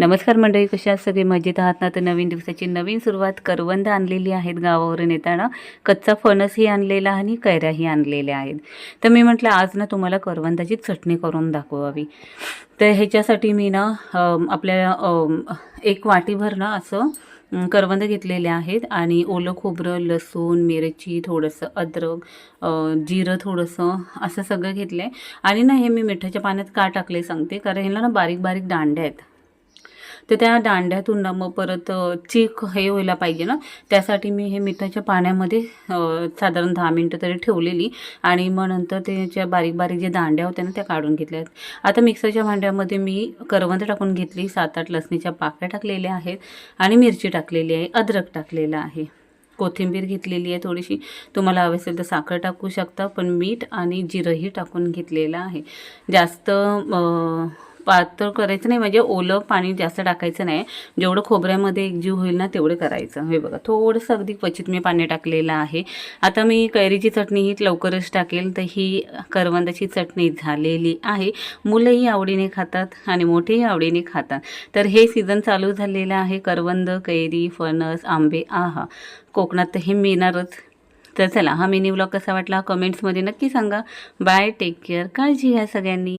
नमस्कार मंडळी, कशा आहात सगळे? मजेत आहात ना? तर नवीन दिवसाची नवीन सुरुवात. करवंद आणलेली आहेत गावावरून येताना, कच्चा फणसही आणलेला आणि कैऱ्याही आणलेल्या आहेत. तर मी म्हटलं आज ना तुम्हाला करवंदाची चटणी करून दाखवावी. तर ह्याच्यासाठी मी ना आपल्या एक वाटीभर ना असं करवंद घेतलेले आहेत आणि ओलं खोबरं, लसूण, मिरची, थोडंसं अद्रक, जिरं थोडंसं असं सगळं घेतलं आहे. आणि ना हे मी मिठाच्या पाण्यात का टाकले सांगते, कारण ह्याला ना बारीक बारीक दांड्या आहेत. तर त्या दांड्यातून ना मग परत चीक हे व्हायला पाहिजे ना, त्यासाठी मी हे मिठाच्या पाण्यामध्ये साधारण 10 मिनटं तरी ठेवलेली. आणि मग नंतर त्याच्या बारीक बारीक जे दांड्या होत्या ना त्या काढून घेतल्या आहेत. आता मिक्सरच्या भांड्यामध्ये मी करवंद टाकून घेतली, 7-8 लसणीच्या पाकळ्या टाकलेल्या आहेत आणि मिरची टाकलेली आहे, अद्रक टाकलेलं आहे, कोथिंबीर घेतलेली आहे थोडीशी. तुम्हाला हवे असेल तर साखर टाकू शकता, पण मीठ आणि जिरंही टाकून घेतलेलं आहे. जास्त पातळ करायचं नाही, म्हणजे ओलं पाणी जास्त टाकायचं नाही. जेवढं खोबऱ्यामध्ये एकजीव होईल ना तेवढं करायचं. हे बघा, थोडंसं अगदी क्वचित मी पाणी टाकलेलं आहे. आता मी कैरीची चटणी ही लवकरच टाकेल. तर ही करवंदाची चटणी झालेली आहे. मुलंही आवडीने खातात आणि मोठेही आवडीने खातात. तर हे सीझन चालू झालेलं आहे. करवंद, कैरी, फणस, आंबे, आहा, कोकणात तर हे मिळणारच. तर चला, हा मिनी व्लॉग कसा वाटला कमेंट्समध्ये नक्की सांगा. बाय, टेक केअर, काळजी घ्या सगळ्यांनी.